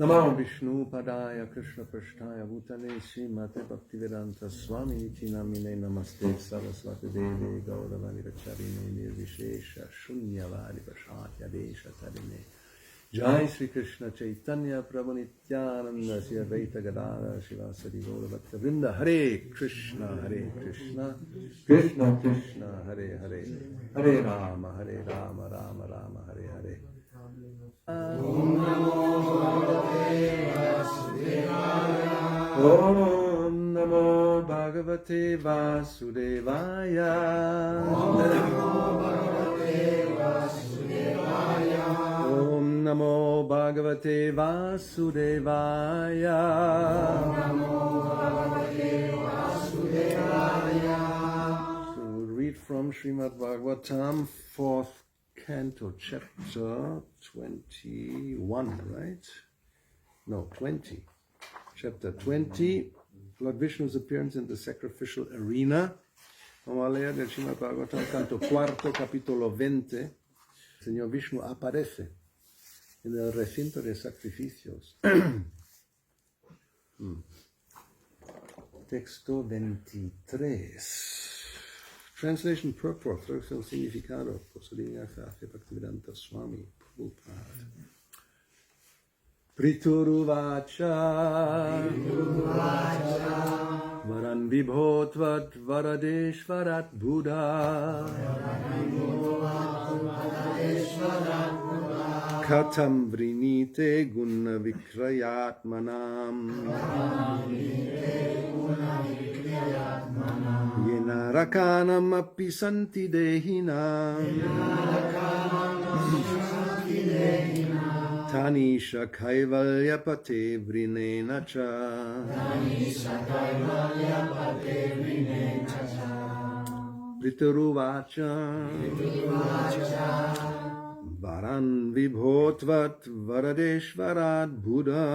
Namo Vishnu Padaya Krishna Prasthaya Bhutale Srimate Bhaktivedanta Swami Niti Namine Namaste Saraswati Devi Gauravani Vacharine Nirvishesha Shunyavadi Prashatya Desha Tarine Jai Sri Krishna Chaitanya Prabhu Nityananda Sri Advaita Gadara Shivasadi Gauravata Vrinda Hare Krishna Krishna Krishna Hare Hare Hare Rama Rama Rama Hare Hare Om Namo Bhagavate Vasudevaya Om Namo Bhagavate Vasudevaya Om Namo Bhagavate Vasudevaya Om Namo Bhagavate Vasudevaya. So we'll read from Srimad Bhagavatam, 4th Canto, chapter 21, right? No, 20. Chapter 20, Lord Vishnu's appearance in the sacrificial arena. Vamos a leer del Srimad Bhagavatam, canto 4, capítulo 20. El Señor Vishnu aparece en el recinto de sacrificios. Texto 23. Translation purport, traducción significado, procedimiento de Bhaktivedanta Swami Prabhupada. Prituruvacha Varan Vibhotvat Varadeshvarat Buddha Katam Vrinite Guna Vikrayatmanam Yenarakanam api santi dehinam Tanisha kaivalya pate vrinena cha Rituruvacha Varan vibhotvat varadeshvarat Buddha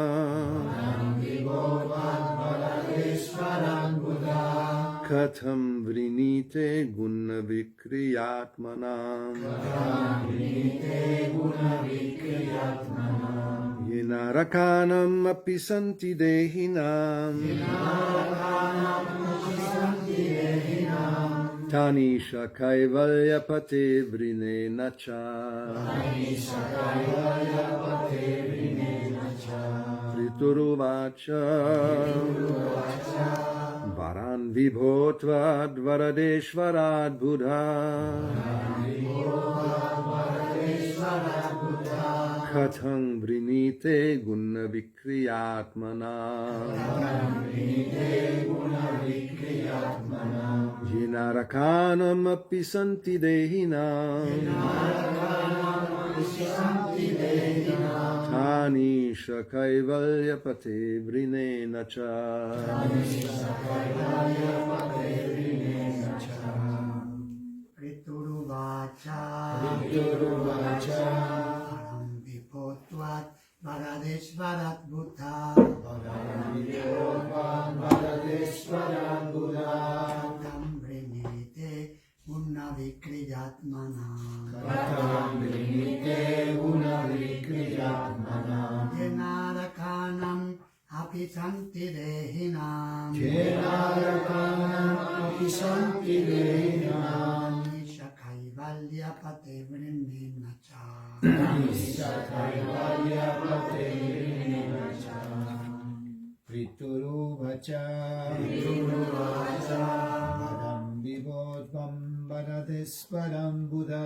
Katham vrinite guna vikriyatmanam Yenarakanam api santi dehinam Tanisha kaivalya pate vrinena cha Rituruvacha Varan vibhotvad varadeshvarat Buddha Katham vrinite guna vikriyatmanam Yenarakanam api santi dehinam Tanisha kaivalya pate vrinena cha Rituruvacha Varam vibhotvat varadeshvarat Buddha Katham vrinite guna vikriyatmanam Yenarakanam api santi dehinam Isha kaivalya pate vrinena cha Rituruvacha Varam vibhotvam varadeshvaram Buddha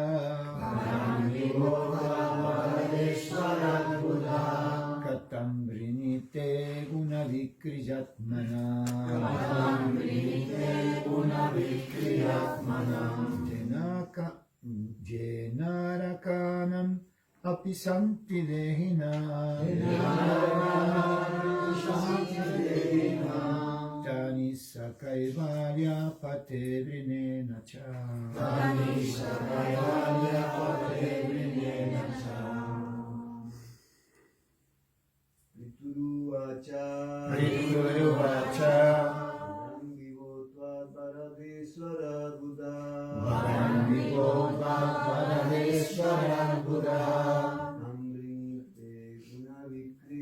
Katam vrinite guna vikriyatmanam Jenarakanam api santi dehinam Tanisha kaivalya pate vrinena cha Rituruvacha Varam vibhotvat varadeshvarat Buddha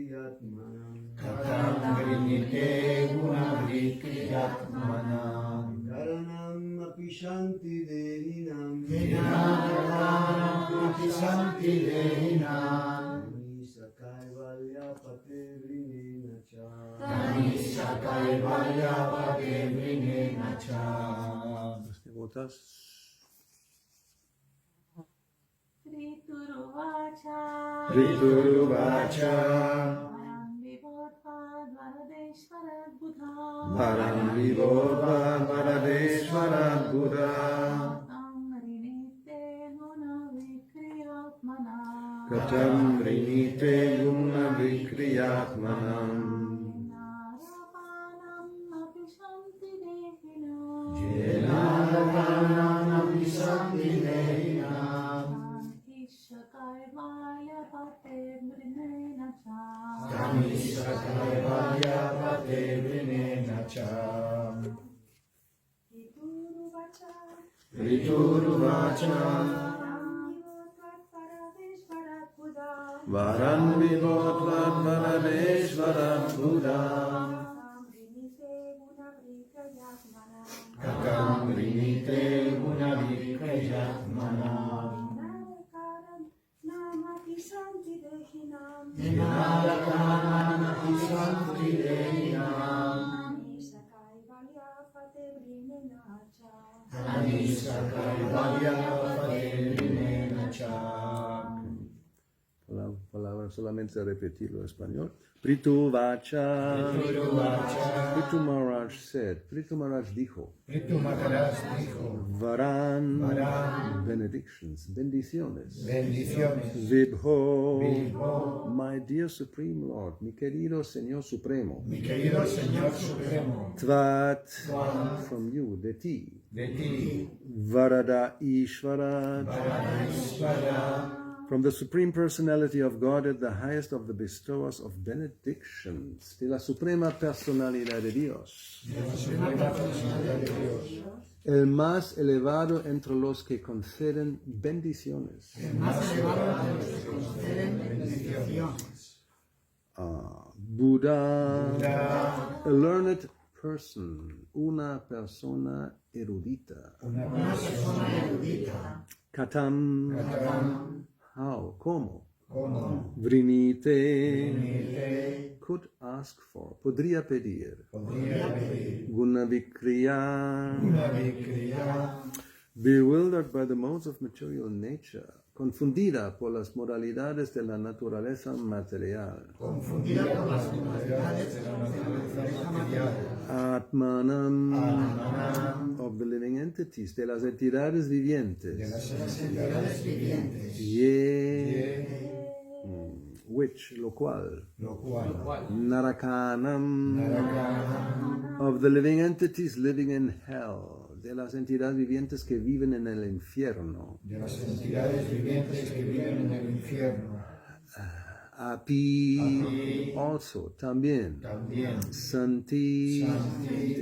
vikriyatmanam. Katam Grinite guna vikriyatmanam. Karanam api shanti dehinam. Vinakaranam api santi dehinam. Manisa kaivalya pate vrinena cha. Tanisha kaivalya pate vrinena cha. Las devotas. Rituruvacha Rituruvacha Varam vibodvad varadeshvarat buddha Varam vibodvad varadeshvarat buddha. Tam rinite guna vikriyatmana Katam rinite guna vikriyatmanam. Narapanam api shanti dehinam Vinakaranam api santi dehinam. Isha kaivalya pate vrinena cha Tanisha kaivalya pate vrinena cha. Rituruvacha Rituruvacha Varam vibodvad varadeshvarat buddha. Katam rinite guna vikriyatmanam. Vinakaranam api santi dehinam. Tanisha kaivalya pate vrinena cha. Palabra solamente repetirlo en español. Pritu Vacha. Pritu Maharaj said. Pritu Maharaj dijo. Pritu Maharaj dijo, Varan. Varan. Benedictions. Bendiciones. bendiciones. Vibho. Vibho. My dear Supreme Lord. Mi querido Señor Supremo. Mi querido Señor Supremo, Tvat. Tvat. From you. De ti. de ti, Varada Ishvara. Vrajamandala, From the Supreme Personality of Godhead, the highest of the bestowers of benedictions, de la Suprema Personalidad de Dios, de la suprema personalidad de Dios, el más elevado entre los que conceden bendiciones. Más elevado de los que conceden bendiciones. Buddha, Buddha, a learned person, una persona erudita. una Una persona persona erudita. Katam, Katam, how, ¿cómo? como Vrinite, Nite, could ask for, podría pedir. podría pedir Gunavikriya, una vikriya, bewildered by the modes of material nature, confundida por las modalidades de la naturaleza material. confundida por las modalidades de la naturaleza material, Atmanam, Atmanam, of the living entities, de las entidades de vivientes. las entidades vivientes, Which, lo cual. lo cual, Narakanam, Narakanam, of the living entities living in hell, de las entidades vivientes que viven en el infierno. de las entidades vivientes que viven en el infierno, Api, Api, also, también. también Santi, Santi,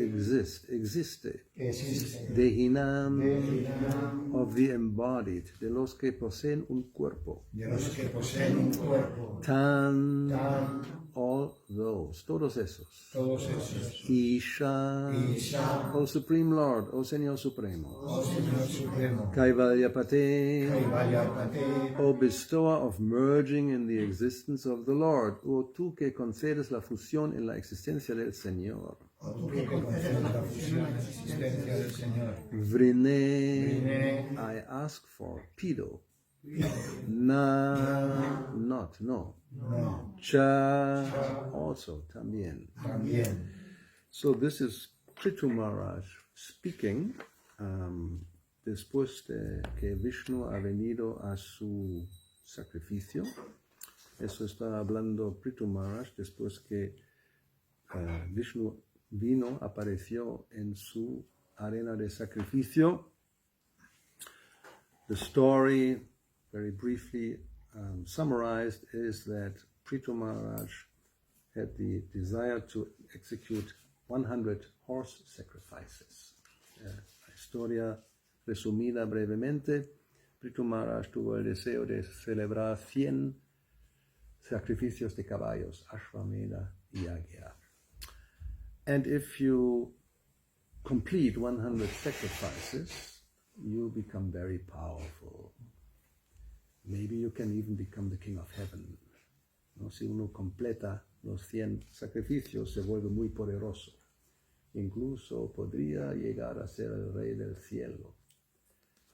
existe. existe, Dehinam, Dehinam, of the embodied, de los que poseen un cuerpo. de los que poseen un cuerpo, Tan, Tan, all those, todos esos. todos esos, Isha, Isha, oh Supreme Lord, oh Señor Supremo. oh Señor Supremo, Kaivalyapate, Kaivalyapate, oh bestower of merging in the existence of the Lord, oh tú que concedes la fusión en la existencia del Señor. o tú que concedes la fusión en la existencia del Señor. Vrine, Vrine, I ask for, pido. Na, not, no. no, Cha, also, también. también. So this is Prithu Maharaj speaking después de que Vishnu ha venido a su sacrificio. Eso está hablando Prithu Maharaj después que Vishnu vino, apareció en su arena de sacrificio. The story, very briefly summarized, is that Prithu Maharaj had the desire to execute 100 horse sacrifices. La historia resumida brevemente, Prithu Maharaj tuvo el deseo de celebrar 100 sacrificios de caballos, Ashvamedha Yagya. And if you complete 100 sacrifices, you become very powerful. Maybe you can even become the king of heaven. ¿No? Si uno completa los 100 sacrificios, se vuelve muy poderoso. Incluso podría llegar a ser el rey del cielo.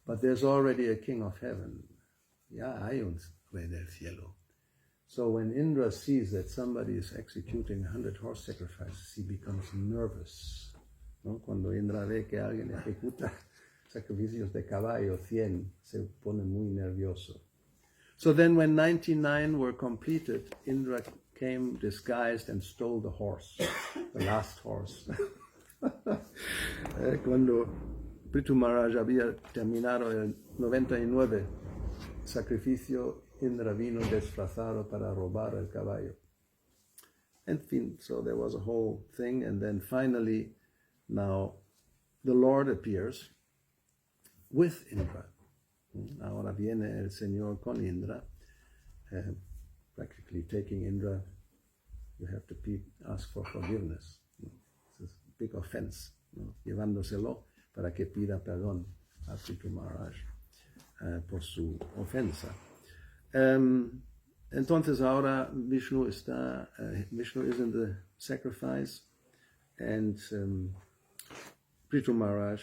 But there's already a king of heaven. Ya hay un rey del cielo. So when Indra sees that somebody is executing 100 horse sacrifices, he becomes nervous. ¿No? Cuando Indra ve que alguien ejecuta sacrificios de caballo, 100, se pone muy nervioso. So then when 99 were completed, Indra came disguised and stole the horse, the last horse. Cuando Prithu Maharaj había terminado el 99 sacrificio, Indra vino disfrazado para robar el caballo. En fin, so there was a whole thing, and then finally, now the Lord appears with Indra. Ahora viene el Señor con Indra, practically taking Indra. You have to ask for forgiveness. It's a big offense, llevándoselo para que pida perdón a Prithu Maharaj por su ofensa. Entonces ahora Vishnu is in the sacrifice, and Prithu Maharaj,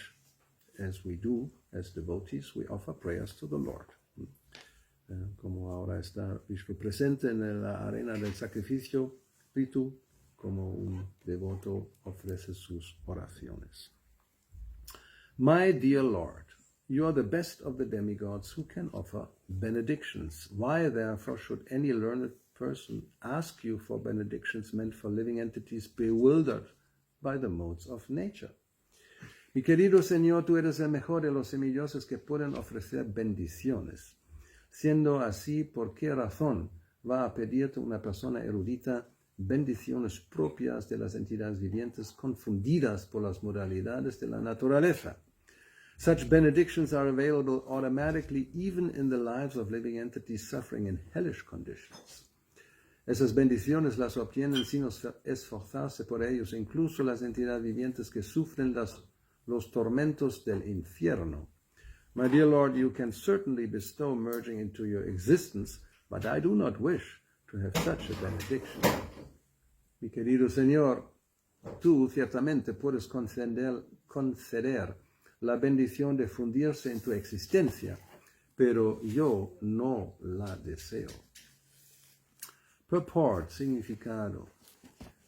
as we do as devotees, we offer prayers to the Lord. Como ahora está Vishnu presente en la arena del sacrificio, Prithu, como un devoto, ofrece sus oraciones. My dear Lord, you are the best of the demigods who can offer benedictions. Why, therefore, should any learned person ask you for benedictions meant for living entities bewildered by the modes of nature? Mi querido Señor, tú eres el mejor de los semidioses que pueden ofrecer bendiciones. Siendo así, ¿por qué razón va a pedirte una persona erudita bendiciones propias de las entidades vivientes confundidas por las modalidades de la naturaleza? Such benedictions are available automatically even in the lives of living entities suffering in hellish conditions. Esas bendiciones las obtienen sin esforzarse por ellos, incluso las entidades vivientes que sufren los tormentos del infierno. My dear Lord, you can certainly bestow merging into your existence, but I do not wish to have such a benediction. Mi querido Señor, tú ciertamente puedes conceder la bendición de fundirse en tu existencia, pero yo no la deseo. Purport, significado.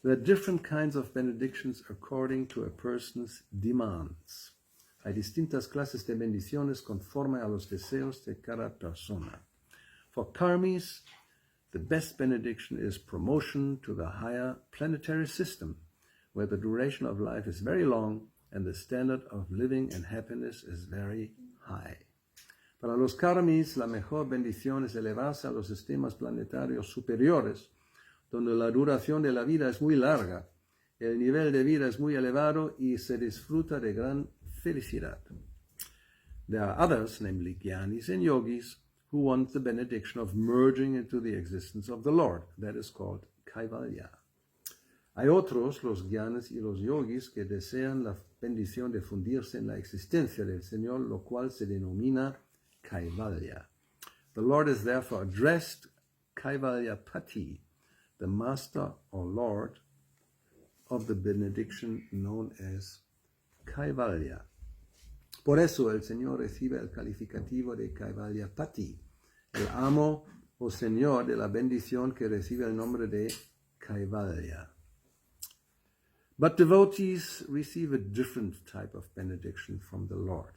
There are different kinds of benedictions according to a person's demands. Hay distintas clases de bendiciones conforme a los deseos de cada persona. For karmis, the best benediction is promotion to the higher planetary system, where the duration of life is very long and the standard of living and happiness is very high. Para los karmis, la mejor bendición es elevarse a los sistemas planetarios superiores, donde la duración de la vida es muy larga, el nivel de vida es muy elevado y se disfruta de gran felicidad. There are others, namely Gyanis and Yogis, who want the benediction of merging into the existence of the Lord. That is called Kaivalya. Hay otros, los Gyanis y los Yogis, que desean la bendición de fundirse en la existencia del Señor, lo cual se denomina Kaivalya. The Lord is therefore addressed Kaivalya Pati, the master or Lord of the benediction known as Kaivalya. Por eso el Señor recibe el calificativo de Kaivalya Pati, el amo o Señor de la bendición que recibe el nombre de Kaivalya. But devotees receive a different type of benediction from the Lord.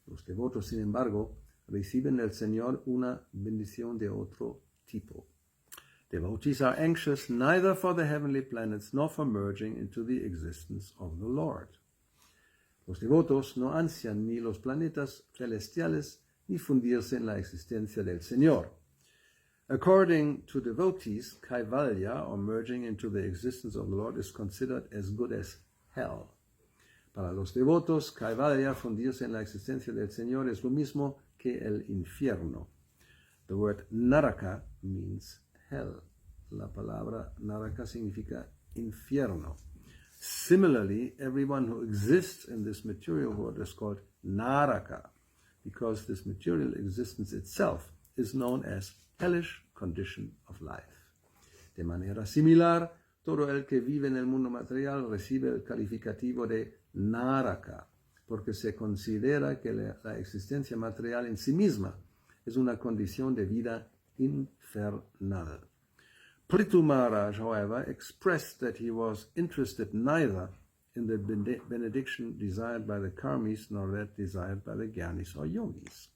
Los devotos, sin embargo, reciben del Señor una bendición de otro tipo. Devotees are anxious neither for the heavenly planets nor for merging into the existence of the Lord. Los devotos no ansian ni los planetas celestiales ni fundirse en la existencia del Señor. According to devotees, Kaivalya, or merging into the existence of the Lord, is considered as good as hell. Para los devotos, Kaivalya, fundirse en la existencia del Señor, es lo mismo que el infierno. The word Naraka means hell. La palabra naraka significa infierno. Similarly, everyone who exists in this material world is called naraka, because this material existence itself is known as hellish condition of life. De manera similar, todo el que vive en el mundo material recibe el calificativo de naraka, porque se considera que la existencia material en sí misma es una condición de vida infernal. Prithu Maharaj, however, expressed that he was interested neither in the benediction desired by the karmis nor that desired by the jnanis or yogis.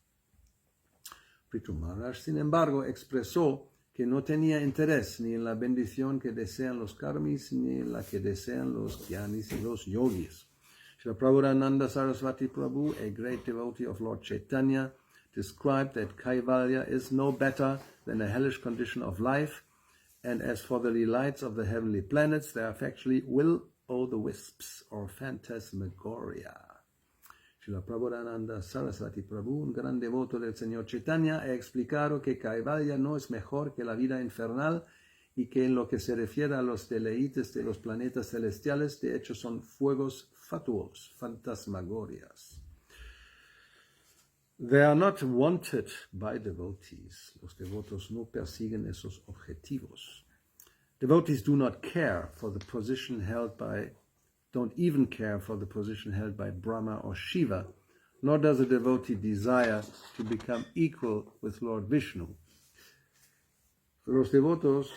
Prithu Maharaj, sin embargo, expresó que no tenía interés ni en la bendición que desean los karmis ni en la que desean los jnanis y los yogis. Srila Prabhupada Saraswati Prabhu, a great devotee of Lord Chaitanya, described that Kaivalya is no better than a hellish condition of life, and as for the delights of the heavenly planets, they are factually will-o'-the-wisps, or phantasmagoria. Srila Prabhupada Saraswati Prabhu, un gran devoto del Señor Chaitanya, ha explicado que Kaivalya no es mejor que la vida infernal y que en lo que se refiere a los deleites de los planetas celestiales, de hecho son fuegos fatuos, phantasmagorias. They are not wanted by devotees. Los devotos no persiguen esos objetivos. Devotees do not care for the position held by, don't even care for the position held by Brahma or Shiva, nor does a devotee desire to become equal with Lord Vishnu. Los devotos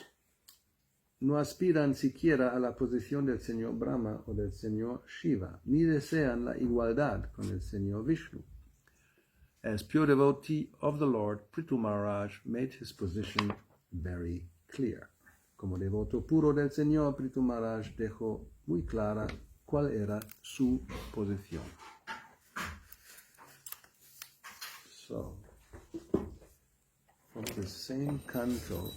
no aspiran siquiera a la posición del Señor Brahma o del Señor Shiva, ni desean la igualdad con el Señor Vishnu. As pure devotee of the Lord, Prithu Maharaj made his position very clear. Como devoto puro del Señor, Prithu Maharaj dejó muy clara cuál era su posición. So, from the same canto,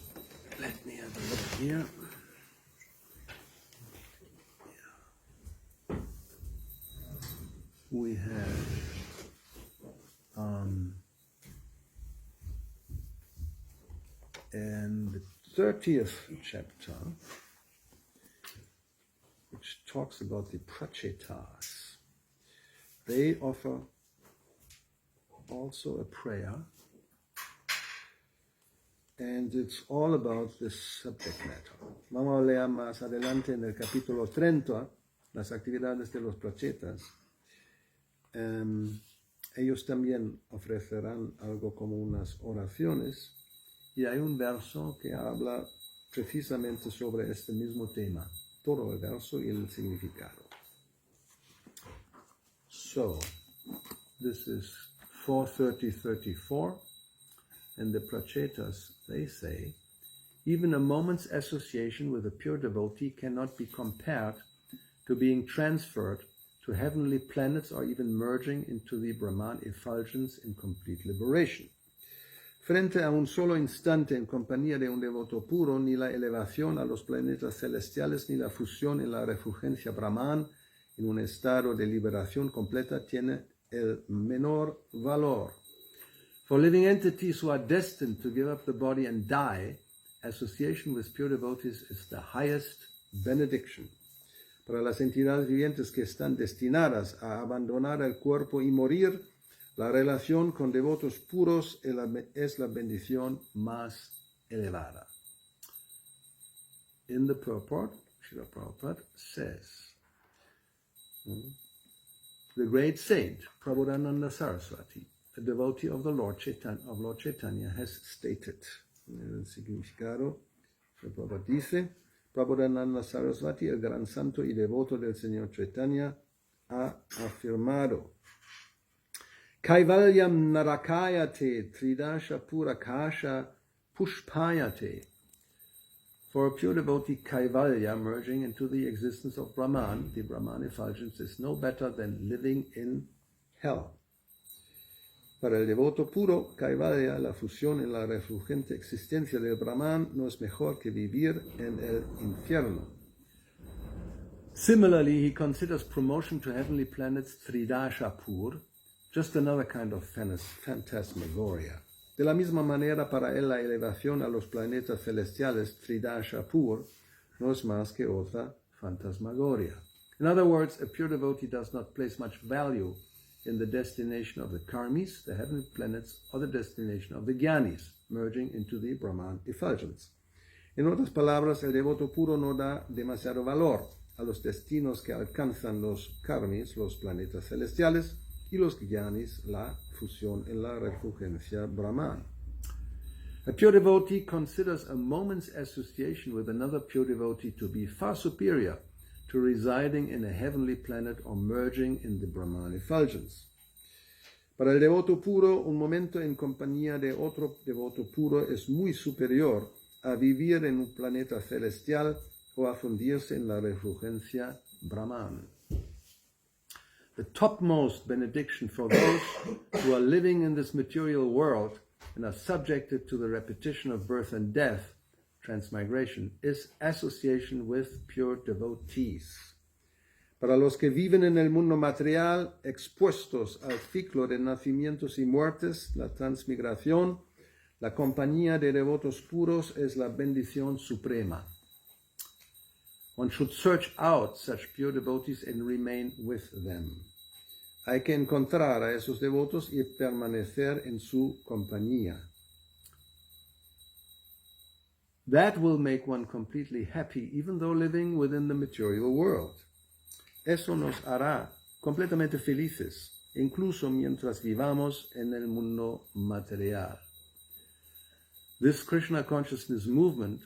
let me have a look here. We have in the 30th chapter, which talks about the prachetas, they offer also a prayer, and it's all about this subject matter. Vamos a leer más adelante en el capítulo 30 las actividades de los prachetas. Ellos también ofrecerán algo como unas oraciones, y hay un verso que habla precisamente sobre este mismo tema, todo el verso y el significado. So, this is 4:30-34, and the prachetas, they say, even a moment's association with a pure devotee cannot be compared to being transferred to heavenly planets or even merging into the Brahman effulgence in complete liberation. Frente a un solo instante en compañía de un devoto puro, ni la elevación a los planetas celestiales ni la fusión en la refulgencia Brahman en un estado de liberación completa tiene el menor valor. For living entities who are destined to give up the body and die, association with pure devotees is the highest benediction. Para las entidades vivientes que están destinadas a abandonar el cuerpo y morir, la relación con devotos puros es la bendición más elevada. In the purport, Srila Prabhupada says, the great saint, Prabhupada Saraswati, a devotee of the Lord Chaitanya, has stated, el significado, Srila Prabhupada dice, Prabhupada Saraswati, el gran santo y devoto del Señor Chaitanya, ha afirmado: Kaivalyam narakayate tridasha purakasha pushpayate. For a pure devotee, Kaivalya, merging into the existence of Brahman, the Brahman effulgence, is no better than living in hell. Para el devoto puro, Kaivalya, la fusión en la refulgente existencia del Brahman, no es mejor que vivir en el infierno. Similarly, he considers promotion to heavenly planets Tridashapur, just another kind of phantasmagoria. De la misma manera, para él la elevación a los planetas celestiales, Tridasha Pur, no es más que otra fantasmagoria. In other words, a pure devotee does not place much value in the destination of the karmis, the heavenly planets, or the destination of the jnanis, merging into the Brahman effulgence. En otras palabras, el devoto puro no da demasiado valor a los destinos que alcanzan los karmis, los planetas celestiales, y los jnanis, la fusión en la refulgencia Brahman. A pure devotee considers a moment's association with another pure devotee to be far superior to residing in a heavenly planet or merging in the Brahman effulgence. Para el devoto puro, un momento en compañía de otro devoto puro es muy superior a vivir en un planeta celestial o a fundirse en la refulgencia Brahman. The topmost benediction for those who are living in this material world and are subjected to the repetition of birth and death, transmigration, is association with pure devotees. Para los que viven en el mundo material, expuestos al ciclo de nacimientos y muertes, la transmigración, la compañía de devotos puros es la bendición suprema. One should search out such pure devotees and remain with them. Hay que encontrar a esos devotos y permanecer en su compañía. That will make one completely happy, even though living within the material world. Eso nos hará completamente felices, incluso mientras vivamos en el mundo material. This Krishna consciousness movement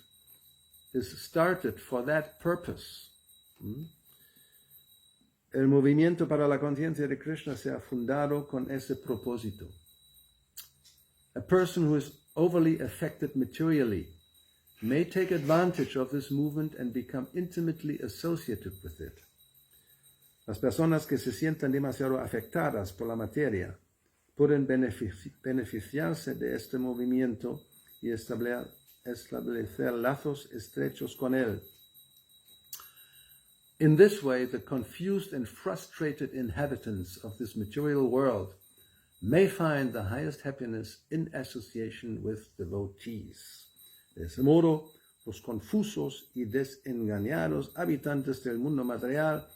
is started for that purpose. El movimiento para la conciencia de Krishna se ha fundado con ese propósito. A person who is overly affected materially may take advantage of this movement and become intimately associated with it. Las personas que se sientan demasiado afectadas por la materia pueden beneficiarse de este movimiento y establecer lazos estrechos con él. In this way, the confused and frustrated inhabitants of this material world may find the highest happiness in association with devotees. De ese modo, los confusos y desengañados habitantes del mundo material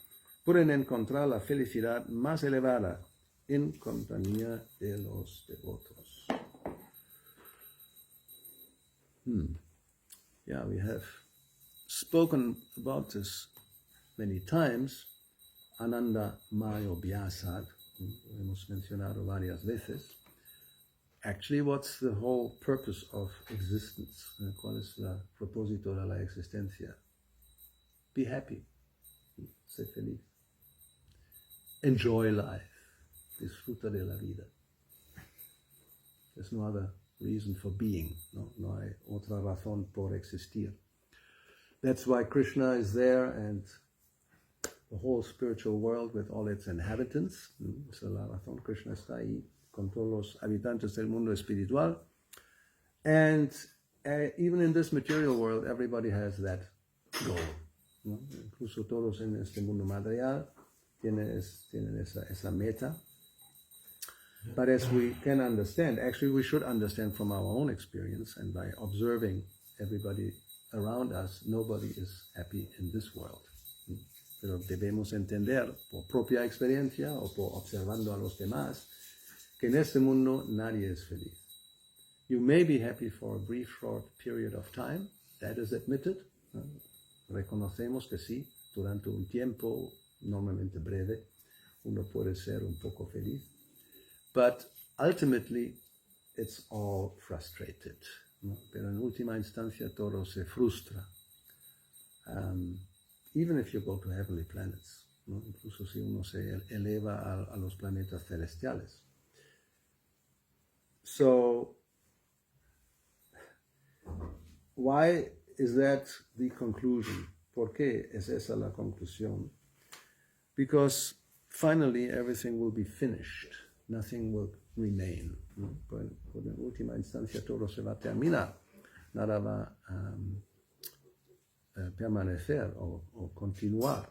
pueden encontrar la felicidad más elevada en compañía de los devotos. Yeah, we have spoken about this many times. Ananda Mayo Vyasad, hemos mencionado varias veces. Actually, what's the whole purpose of existence? ¿Cuál es el propósito de la existencia? Be happy. Sé feliz. Enjoy life. Disfruta de la vida. There's no other reason for being. No hay otra razón por existir. That's why Krishna is there and the whole spiritual world with all its inhabitants. Esa es la razón. Krishna está ahí con todos los habitantes del mundo espiritual. And even in this material world, everybody has that goal. Incluso todos en este mundo material tienen esa meta. But as we can understand, actually we should understand from our own experience and by observing everybody around us, nobody is happy in this world. Pero debemos entender por propia experiencia o por observando a los demás que en este mundo nadie es feliz. You may be happy for a brief, short period of time. That is admitted. Reconocemos que sí, durante un tiempo normalmente breve, uno puede ser un poco feliz. But ultimately, it's all frustrated. Pero en última instancia todo se frustra. Even if you go to heavenly planets, incluso si uno se eleva a los planetas celestiales. So, why is that the conclusion? ¿Por qué es esa la conclusión? Because finally everything will be finished. Nothing will remain. Por en última instancia todo se va a terminar. Nada va a permanecer o continuar.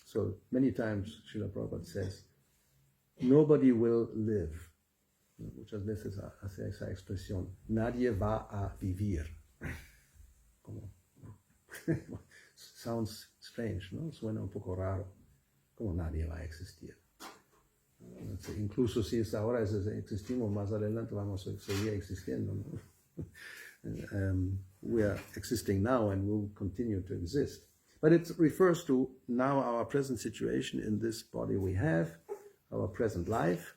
So many times Srila Prabhupada says, nobody will live Muchas veces hace esa expresión, nadie va a vivir. Como, sounds strange, ¿no? Suena un poco raro. Como nadie va a existir. Incluso si es ahora existimos, más adelante vamos a seguir existiendo, ¿no? We are existing now and will continue to exist. But it refers to now our present situation in this body we have, our present life.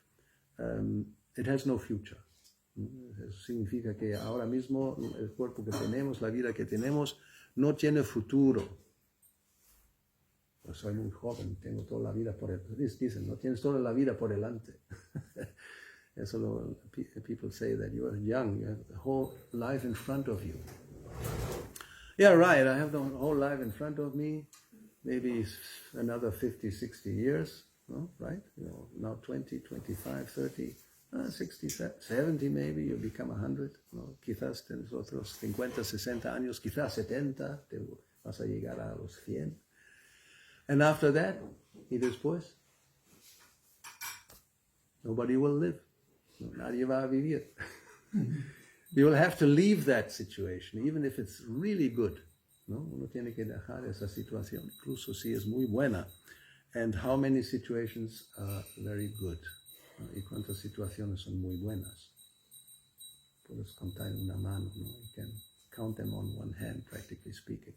It has no future. Eso significa que ahora mismo el cuerpo que tenemos, la vida que tenemos, no tiene futuro. Pues soy muy joven, tengo toda la vida por delante. Dicen, no tienes toda la vida por delante. Eso people say that you are young, you have the whole life in front of you. Yeah, right, I have the whole life in front of me, maybe another 50, 60 years, no? Right? Now 20, 25, 30, 60, 70 maybe, you become 100, ¿no? Quizás tienes otros 50, 60 años, quizás 70, te vas a llegar a los 100. And after that, y después, nobody will live. Nadie va a vivir. You will have to leave that situation, even if it's really good. ¿No? Uno tiene que dejar esa situación, incluso si es muy buena. And how many situations are very good? ¿No? Y cuántas situaciones son muy buenas. Puedes contar en una mano, ¿no? You can count them on one hand, practically speaking.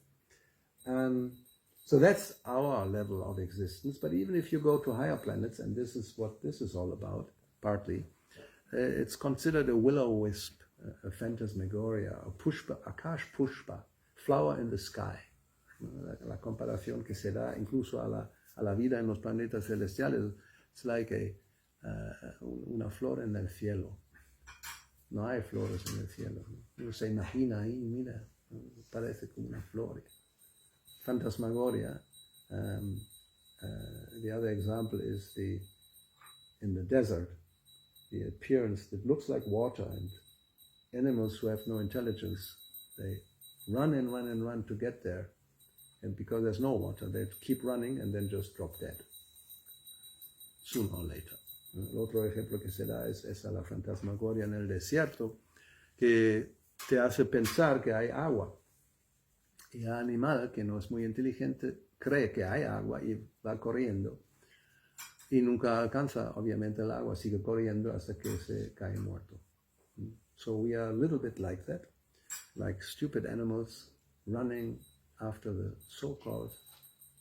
So that's our level of existence. But even if you go to higher planets, and this is what this is all about, partly, it's considered a will-o-wisp, a phantasmagoria, a pushpa, akash pushpa, flower in the sky. La comparación que se da incluso a la vida en los planetas celestiales, it's like una flor en el cielo. No hay flores en el cielo. Uno se imagina ahí, mira, parece como una flor. Phantasmagoria. The other example is in the desert, the appearance that looks like water, and animals who have no intelligence, they run and run and run to get there, and because there's no water, they keep running and then just drop dead, sooner or later. El otro ejemplo que se da es esa la fantasmagoria en el desierto, que te hace pensar que hay agua. Y el animal, que no es muy inteligente, cree que hay agua y va corriendo. Y nunca alcanza, obviamente, el agua, sigue corriendo hasta que se cae muerto. So we are a little bit like that, like stupid animals running after the so-called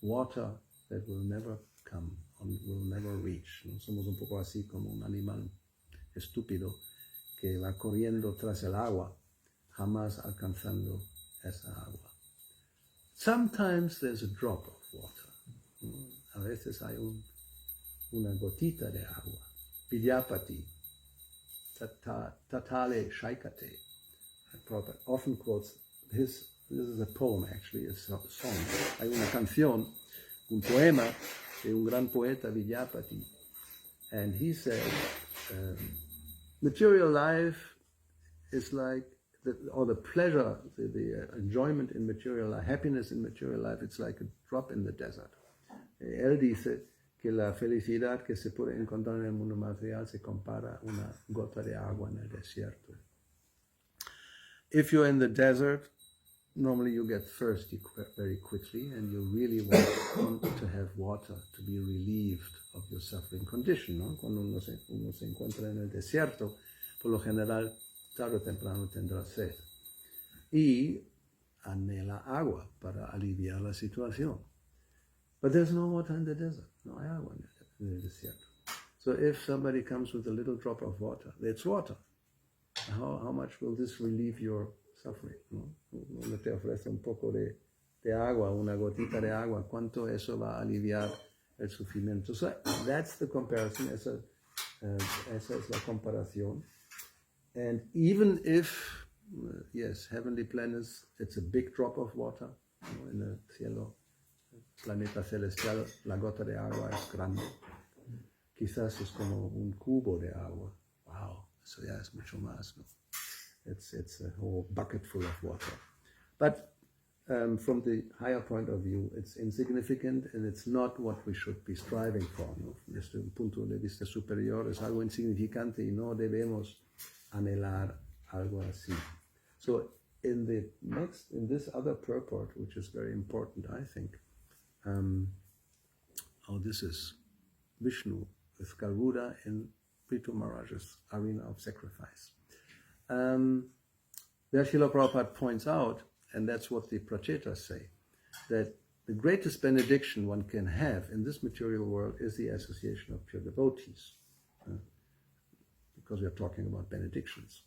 water that will never come, will never reach. Somos un poco así como un animal estúpido que va corriendo tras el agua, jamás alcanzando esa agua. Sometimes there's a drop of water. A veces hay una gotita de agua. Vidyapati, tatale shaikate. Prabhupada often quotes this is a poem actually, a song. Hay una canción, un poema de un gran poeta Vidyapati. And he said, material life is like, the pleasure, the enjoyment in material life, happiness in material life, it's like a drop in the desert. Él dice que la felicidad que se puede encontrar en el mundo material se compara a una gota de agua en el desierto. If you're in the desert, normally you get thirsty very quickly and you really want to have water to be relieved of your suffering condition, ¿no? Cuando uno se encuentra en el desierto, por lo general, tarde o temprano tendrá sed. Y anhela agua para aliviar la situación. But there's no water in the desert. No hay agua en el desierto. So if somebody comes with a little drop of water, it's water. How much will this relieve your suffering? ¿No? Uno te ofrece un poco de agua, una gotita de agua. ¿Cuánto eso va a aliviar el sufrimiento? So that's the comparison. Esa es la comparación. And even if, yes, heavenly planets, it's a big drop of water, ¿no? En el cielo, planeta celestial, la gota de agua es grande. Quizás es como un cubo de agua. Wow, eso ya es mucho más, ¿no? It's a whole bucket full of water. But from the higher point of view, it's insignificant and it's not what we should be striving for, ¿no? Desde un punto de vista superior es algo insignificante y no debemos anhelar algo así. So in this other purport, which is very important, I think, this is Vishnu with Garuda in Prithu Maharaj's arena of sacrifice. There Srila Prabhupada points out, and that's what the Prachetas say, that the greatest benediction one can have in this material world is the association of pure devotees, because we are talking about benedictions.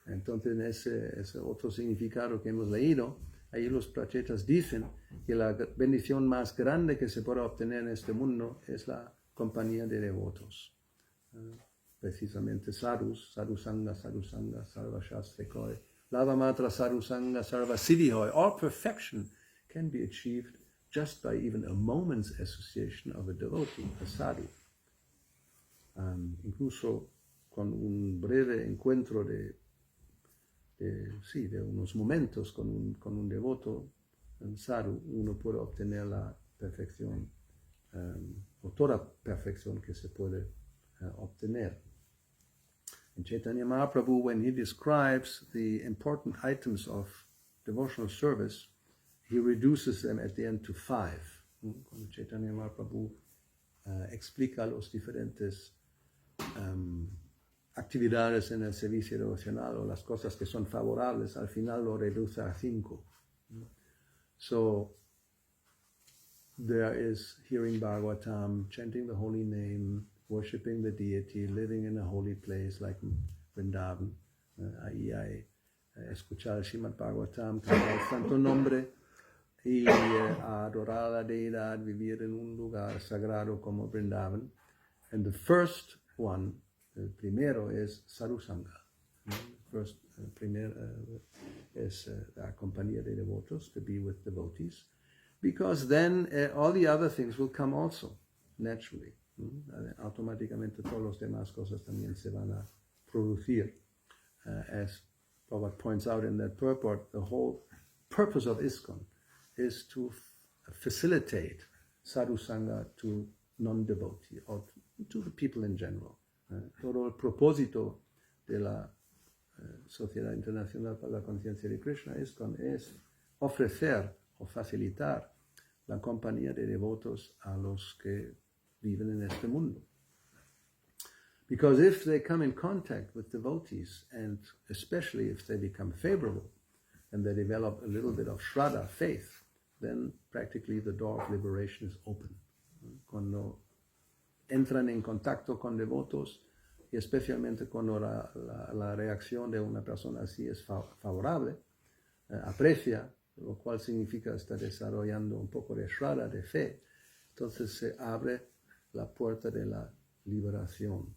Entonces, en ese otro significado que hemos leído, ahí los Prachetas dicen que la bendición más grande que se puede obtener en este mundo es la compañía de devotos. Precisamente sadhus, sadhusanga, sarva shastrekoi, lava matra sadhusanga, sarva siddhihoi. All perfection can be achieved just by even a moment's association of a devotee, a sadhu. Incluso con un breve encuentro de unos momentos con un devoto, un sadhu, uno puede obtener la perfección, o toda perfección que se puede obtener. And Chaitanya Mahaprabhu, when he describes the important items of devotional service, he reduces them at the end to 5. Cuando Chaitanya Mahaprabhu explica los diferentes actividades en el servicio devocional o las cosas que son favorables, al final lo reduce a 5. So there is hearing Bhagavatam, chanting the holy name, worshipping the deity, living in a holy place like Vrindavan, ahí escuchar el Srimad Bhagavatam, cantar el santo nombre y adorar a la deidad, vivir en un lugar sagrado como Vrindavan. And the first one, el primero, es Sadhusanga. Primero es la compañía de devotos, to be with devotees, because then all the other things will come also, naturally. Automáticamente todas las demás cosas también se van a producir. As Prabhupada points out in that purport, the whole purpose of ISKCON is to facilitate sadhusanga to non-devotee, or to the people in general. Todo el propósito de la Sociedad Internacional para la Conciencia de Krishna, ISKCON, es ofrecer o facilitar la compañía de devotos a los que viven en este mundo. Because if they come in contact with devotees, and especially if they become favorable, and they develop a little bit of shraddha, faith, then practically the door of liberation is open. Cuando entran en contacto con devotos, y especialmente cuando la reacción de una persona así es favorable, aprecia, lo cual significa estar desarrollando un poco de shraddha, de fe, entonces se abre la puerta de la liberación.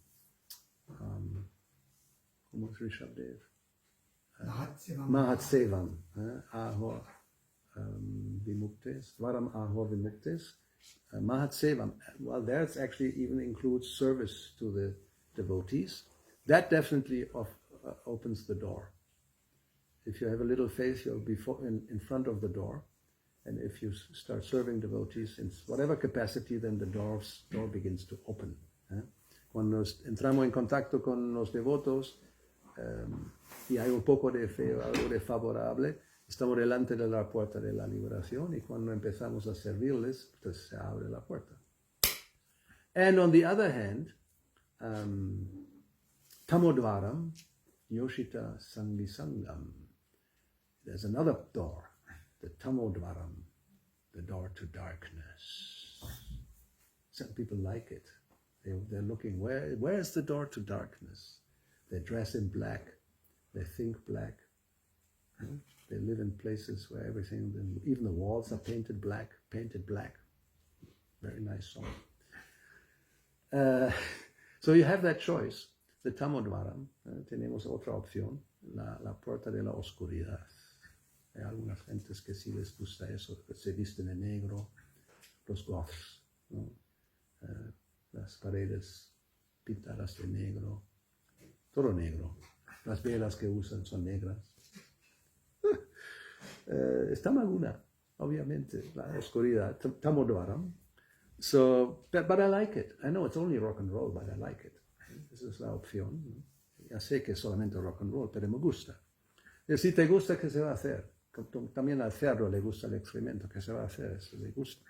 ¿Cómo es Rishabdev? Mahatsevam. Aho vimuktes, Varam aho vimuktes. Mahatsevam. Well, that actually even includes service to the devotees. That definitely opens the door. If you have a little faith, you'll be in front of the door. And if you start serving devotees in whatever capacity, then the door begins to open. Cuando entramos en contacto con los devotos y hay un poco de fe, algo de favorable, estamos delante de la puerta de la liberación, y cuando empezamos a servirles, pues se abre la puerta. And on the other hand, tamodvaram yoshita sangisangam. There's another door, the tamodvaram, the door to darkness. Some people like it. They're looking, where is the door to darkness? They dress in black, they think black. They live in places where everything, even the walls are painted black. Very nice song. So you have that choice, the tamodvaram. Tenemos otra opción, la puerta de la oscuridad. Hay algunas gentes que sí les gusta eso, que se visten de negro, los goths, ¿no? Las paredes pintadas de negro, todo negro. Las velas que usan son negras. Está maluna, obviamente, la oscuridad, tamodvaram. So, but I like it. I know it's only rock and roll, but I like it. Esa es la opción. Ya sé que es solamente rock and roll, pero me gusta. Y si te gusta, ¿qué se va a hacer? También al cerdo le gusta el excremento. ¿Qué se va a hacer? Eso le gusta.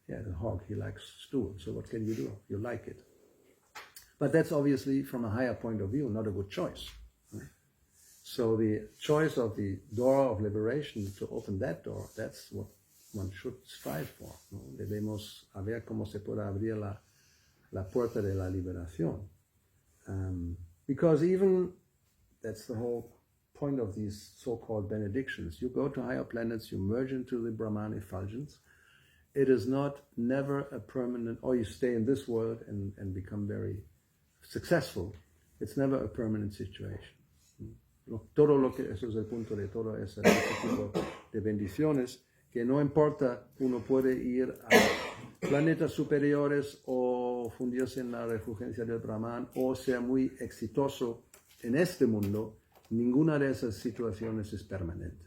Yeah, the hog, he likes stool. So what can you do? You like it. But that's obviously, from a higher point of view, not a good choice. So the choice of the door of liberation, to open that door, that's what one should strive for. ¿No? Debemos a ver cómo se puede abrir la puerta de la liberación. Because even, that's the whole point of these so-called benedictions. You go to higher planets, you merge into the Brahman effulgence. It is not never a permanent, or you stay in this world and become very successful. It's never a permanent situation. Todo lo que, eso es el punto de todo ese tipo de bendiciones, que no importa, uno puede ir a planetas superiores o fundirse en la refulgencia del Brahman o ser muy exitoso en este mundo. Ninguna de esas situaciones es permanente.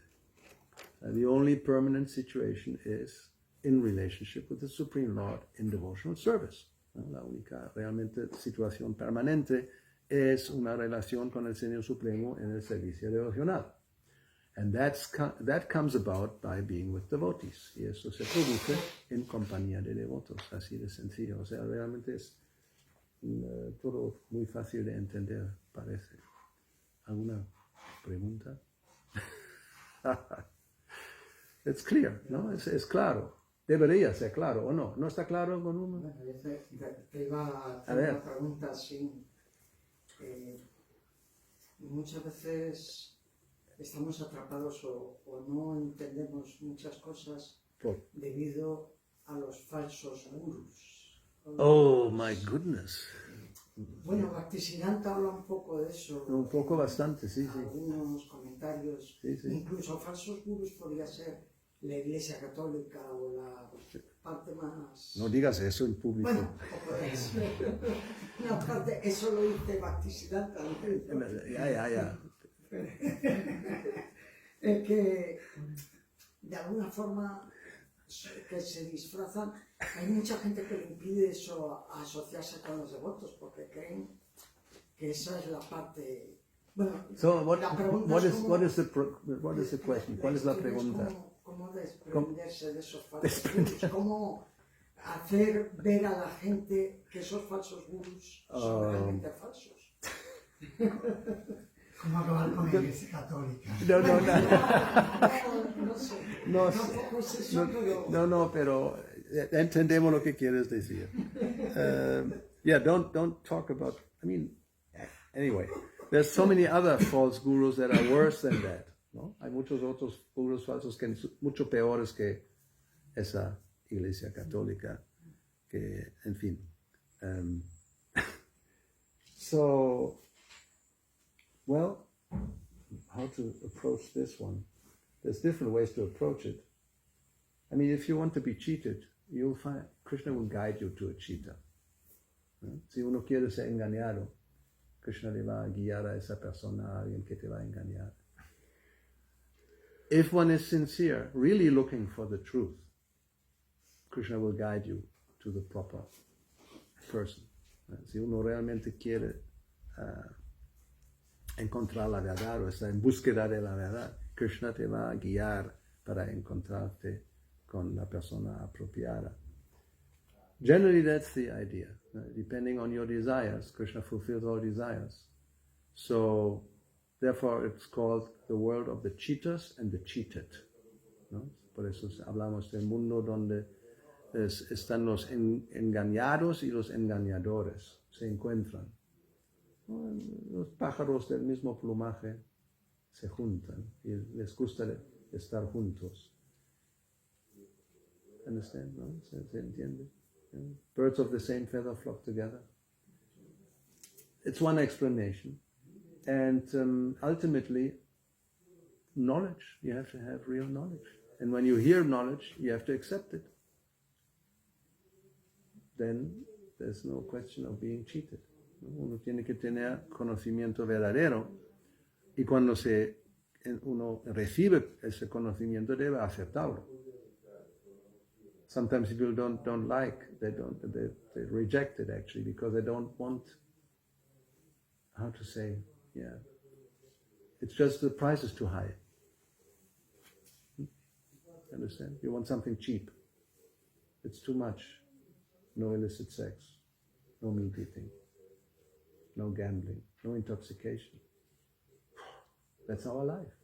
The only permanent situation is in relationship with the Supreme Lord in devotional service. La única realmente situación permanente es una relación con el Señor Supremo en el servicio devocional. And that comes about by being with devotees. Y eso se produce en compañía de devotos, así de sencillo. O sea, realmente es todo muy fácil de entender, parece. ¿Alguna pregunta? It's clear, ¿no? Es claro. Debería ser claro, ¿o no? ¿No está claro con uno? Bueno, yo te iba a hacer una pregunta así. Muchas veces estamos atrapados o no entendemos muchas cosas debido a los falsos gurús. Oh, my goodness. Bueno, Bhaktisiddhanta habla un poco de eso. Un poco bastante, sí, sí. Algunos comentarios. Sí, sí. Incluso falsos gurús podría ser la Iglesia Católica o la parte más... No digas eso en público. Bueno, o podría ser. Una parte, eso lo dice Bhaktisiddhanta. Ya. Que de alguna forma que se disfrazan. Hay mucha gente que le impide eso a asociarse con los devotos porque creen que esa es la parte. Bueno, So la pregunta what es is cómo, what is the question? ¿Cuál es la pregunta? ¿Cómo desprenderse de esos falsos gurús? ¿Cómo hacer ver a la gente que esos falsos gurús son realmente falsos? ¿Cómo acabar con la Iglesia Católica? No sé. Tampoco es eso, pero... No, pero entendemos lo que quieres decir. Yeah, don't talk about, I mean, anyway, there's so many other false gurus that are worse than that, ¿no? Hay muchos otros gurus falsos que mucho peores que esa Iglesia Católica, que, en fin. So, well, how to approach this one? There's different ways to approach it. I mean, if you want to be cheated, you'll find Krishna will guide you to a cheater. ¿No? Si uno quiere ser engañado, Krishna le va a guiar a esa persona, a alguien que te va a engañar. If one is sincere, really looking for the truth, Krishna will guide you to the proper person. Si uno realmente quiere encontrar la verdad o está en búsqueda de la verdad, Krishna te va a guiar para encontrarte con la persona apropiada. Generally, that's the idea. Depending on your desires, Krishna fulfills all desires. So, therefore, it's called the world of the cheaters and the cheated. ¿No? Por eso hablamos del mundo donde están los engañados y los engañadores. Se encuentran. Los pájaros del mismo plumaje se juntan y les gusta estar juntos. Understand? ¿No? ¿Se entiende? Yeah. Birds of the same feather flock together. It's one explanation. And ultimately, knowledge. You have to have real knowledge. And when you hear knowledge, you have to accept it. Then there's no question of being cheated. Uno tiene que tener conocimiento verdadero y cuando se uno recibe ese conocimiento debe aceptarlo. Sometimes people don't like, they reject it actually because they don't want, how to say, yeah, it's just the price is too high. Understand? You want something cheap. It's too much. No illicit sex, no meat eating, no gambling, no intoxication. That's our life.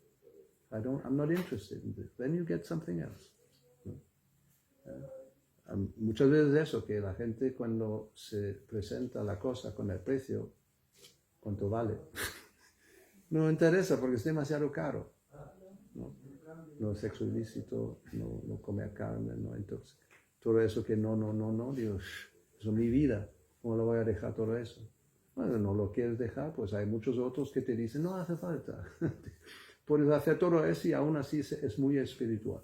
I'm not interested in this. Then you get something else. Muchas veces eso, que la gente cuando se presenta la cosa con el precio, cuánto vale, no interesa porque es demasiado caro. No sexo ilícito, no comer carne, no intoxicar. Todo eso que no, Dios, eso es mi vida, ¿cómo lo voy a dejar todo eso? Bueno, no lo quieres dejar, pues hay muchos otros que te dicen, no hace falta. Puedes hacer todo eso y aún así es muy espiritual.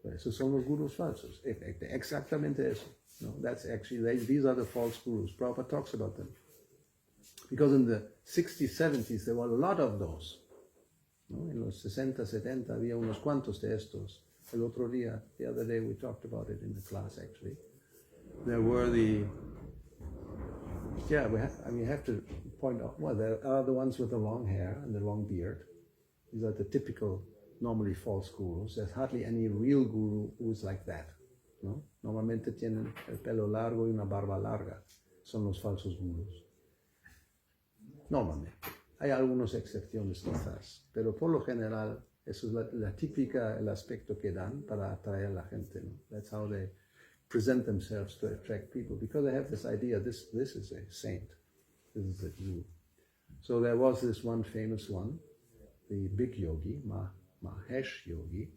Esos son los gurús falsos. Exactamente eso. No, that's actually, these are the false gurus. Prabhupada talks about them. Because in the 60s, 70s, there were a lot of those. ¿No? En los 60, 70 había unos cuantos de estos. El otro día, the other day, we talked about it in the class actually. There were you have to point out, well, there are the ones with the long hair and the long beard. These are the typical, normally false gurus. There's hardly any real guru who's like that. ¿No? Normalmente tienen el pelo largo y una barba larga. Son los falsos gurus. Normalmente. Hay algunas excepciones quizás, pero por lo general eso es la típica, el aspecto que dan para atraer a la gente. ¿No? That's how they present themselves to attract people, because they have this idea, this is a saint, this is a guru. So there was this one famous one, the big yogi, Mahesh Yogi.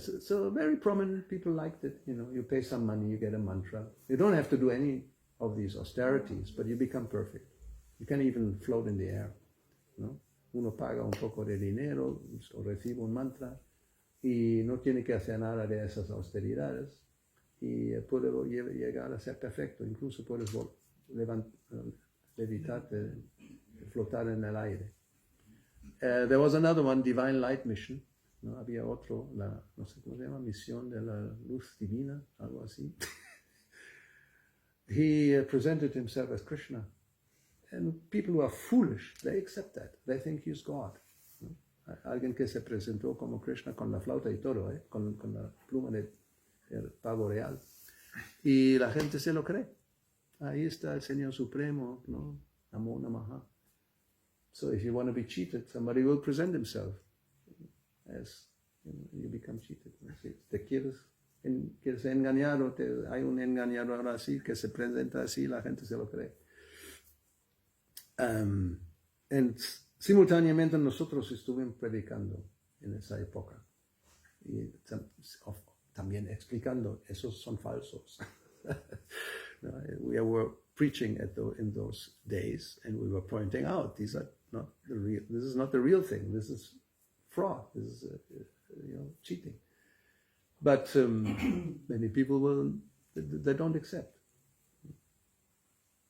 So very prominent people liked it. You pay some money, you get a mantra. You don't have to do any of these austerities, but you become perfect. You can even float in the air. ¿No? Uno paga un poco de dinero o recibe un mantra y no tiene que hacer nada de esas austeridades y puede llegar a ser perfecto. Incluso puedes levitarte, flotar en el aire. There was another one, Divine Light Mission. ¿No? Había otro, no sé cómo se llama, Misión de la Luz Divina, algo así. He presented himself as Krishna. And people who are foolish, they accept that. They think he's God. ¿No? Alguien que se presentó como Krishna con la flauta y todo, con la pluma del pavo real. Y la gente se lo cree. Ahí está el Señor Supremo, ¿no? Namo Namaha. So if you want to be cheated, somebody will present himself as you become cheated. Si te quieres ser engañado, hay un engañador así que se presenta así, la gente se lo cree. Simultáneamente nosotros estuvimos predicando en esa época y también explicando, esos son falsos. We were preaching in those days and we were pointing out, these are not the real, this is not the real thing, this is fraud, this is cheating. But many people they don't accept.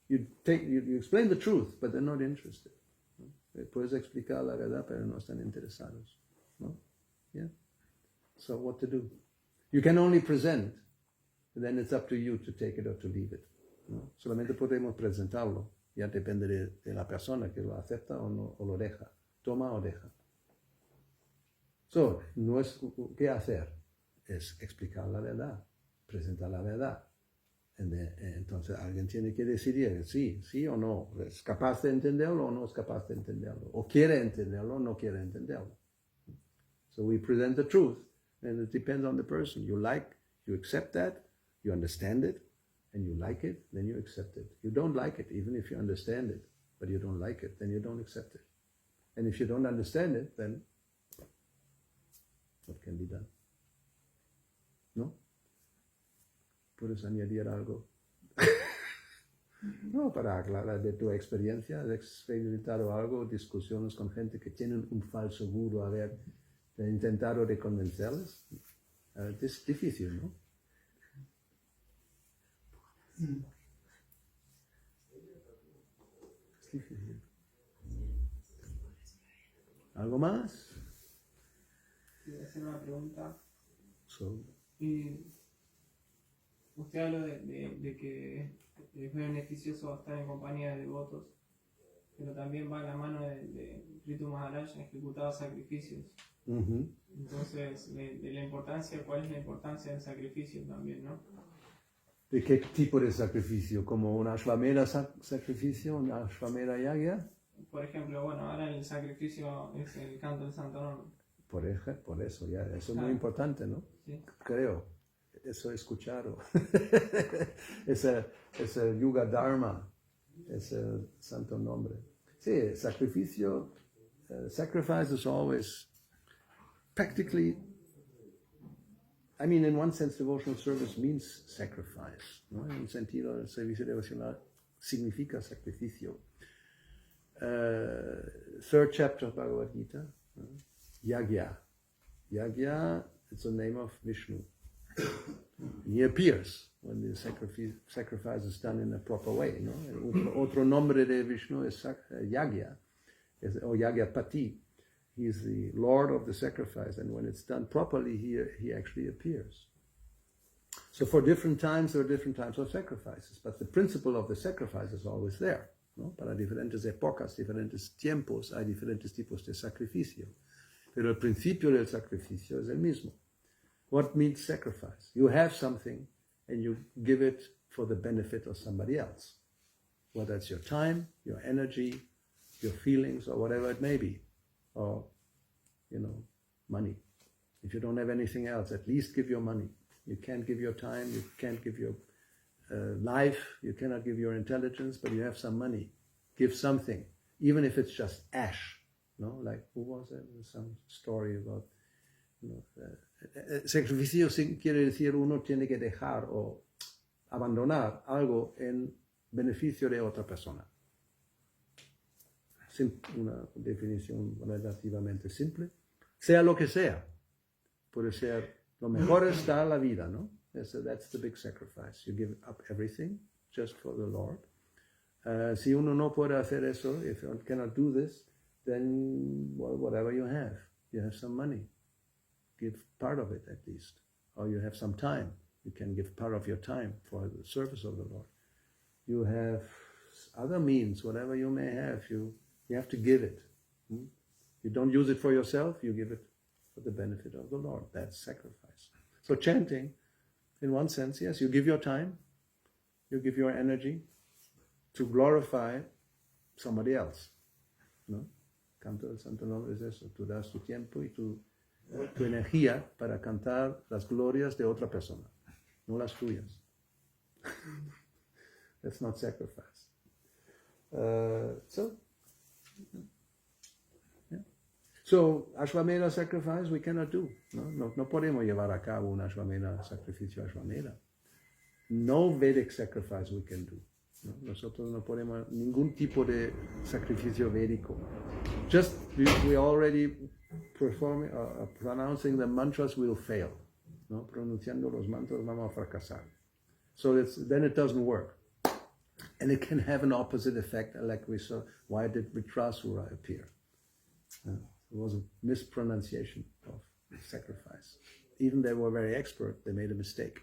You explain the truth, but they're not interested. ¿No? Puedes explicar la verdad, pero no están interesados. ¿No? Yeah. So what to do? You can only present, and then it's up to you to take it or to leave it. ¿No? Solamente podemos presentarlo. Ya depende de la persona que lo acepta o no, o lo deja. Toma o deja. So, ¿qué hacer? Es explicar la verdad, presentar la verdad. Entonces alguien tiene que decidir sí o no, es capaz de entenderlo o no es capaz de entenderlo, o quiere entenderlo o no quiere entenderlo. So we present the truth, and it depends on the person. You accept that, you understand it, and you like it, then you accept it. You don't like it, even if you understand it, but you don't like it, then you don't accept it. And if you don't understand it, then what can be done? ¿No? ¿Puedes añadir algo? No, para aclarar de tu experiencia, ¿has experimentado algo, discusiones con gente que tienen un falso guru, intentado de convencerles? Es difícil, ¿no? Es difícil. ¿Algo más? Quiero hacer una pregunta. So, Y usted habló de que es beneficioso estar en compañía de devotos, pero también va a la mano de Ritu Maharaj ejecutaba sacrificios. ujú. Entonces, de la importancia, ¿cuál es la importancia del sacrificio también, no? ¿De qué tipo de sacrificio? ¿Como un Ashvamedha sacrificio, un Ashvamedha yagya? Por ejemplo, bueno, ahora el sacrificio es el canto del Santo Nombre. Por eso, ya, eso es muy importante, ¿no? ¿Sí? Creo, eso he escuchado. es el Yuga Dharma, es el santo nombre. Sí, sacrificio, sacrifice is always practically, I mean, in one sense, devotional service means sacrifice, ¿no? En un sentido, el servicio devocional significa sacrificio. Third chapter of Bhagavad Gita, Yagya. Yagya, it's the name of Vishnu. He appears when the sacrifice is done in a proper way, ¿no? Otro nombre de Vishnu es Yagya, o Yagyapati. He is the Lord of the sacrifice, and when it's done properly, he actually appears. So for different times, there are different types of sacrifices, but the principle of the sacrifice is always there, ¿no? Para diferentes épocas, diferentes tiempos, hay diferentes tipos de sacrificio. Pero el principio del sacrificio es el mismo. What means sacrifice? You have something, and you give it for the benefit of somebody else. Whether it's your time, your energy, your feelings, or whatever it may be. Or, money. If you don't have anything else, at least give your money. You can't give your time, you can't give your life, you cannot give your intelligence, but you have some money. Give something, even if it's just ash. No, like, who was it? Some story about, sacrificio quiere decir uno tiene que dejar o abandonar algo en beneficio de otra persona. Una definición relativamente simple. Sea lo que sea. Puede ser, lo mejor está la vida, ¿no? That's the big sacrifice. You give up everything just for the Lord. Si uno no puede hacer eso, if you cannot do this, then, well, whatever you have some money. Give part of it at least. Or you have some time. You can give part of your time for the service of the Lord. You have other means, whatever you may have, you have to give it. You don't use it for yourself, you give it for the benefit of the Lord. That's sacrifice. So chanting, in one sense, yes, you give your time, you give your energy to glorify somebody else. ¿No? Canto del Santo Nombre es eso. Tú das tu tiempo y tu energía para cantar las glorias de otra persona, no las tuyas. That's not sacrifice. So, Ashvamedha sacrifice we cannot do. No podemos llevar a cabo un Ashvamedha, sacrificio Ashvamedha. No Vedic sacrifice we can do. ¿No? Nosotros no podemos ningún tipo de sacrificio védico. Just we already pronouncing the mantras will fail. ¿No? Pronunciando los mantras vamos a fracasar. So then it doesn't work. And it can have an opposite effect, like we saw. Why did Vitrasura appear? It was a mispronunciation of sacrifice. Even they were very expert, they made a mistake.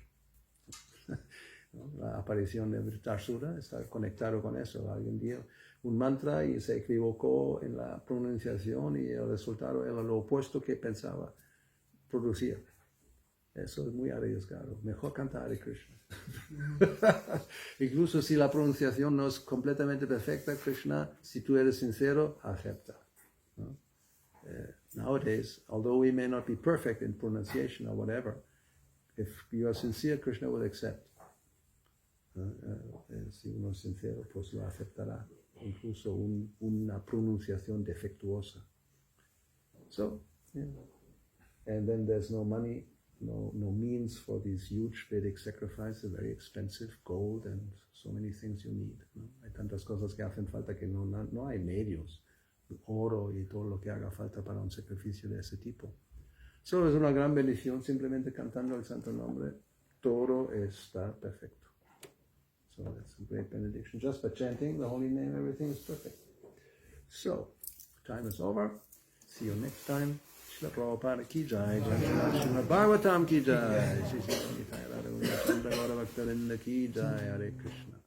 La aparición de Vitrasura está conectado con eso. Alguien dijo un mantra y se equivocó en la pronunciación y el resultado era lo opuesto que pensaba producir. Eso es muy arriesgado. Mejor cantar Hare Krishna. Incluso si la pronunciación no es completamente perfecta, Krishna, si tú eres sincero, acepta. ¿No? Nowadays, although we may not be perfect in pronunciation or whatever, if you are sincere, Krishna will accept. Si uno es sincero, pues lo aceptará. Incluso una pronunciación defectuosa. So, and then there's no money, no means for these huge Vedic sacrifices, very expensive, gold and so many things you need. ¿No? Hay tantas cosas que hacen falta que no hay medios, oro y todo lo que haga falta para un sacrificio de ese tipo. Solo es una gran bendición simplemente cantando el Santo Nombre, todo está perfecto. So that's a great benediction. Just by chanting the holy name, everything is perfect. So, time is over. See you next time. Srila Prabhupada ki jai, jai Srimad Bhagavatam ki jai, Shri Sri Gaura Bhaktarinda ki jai, Hare Krishna.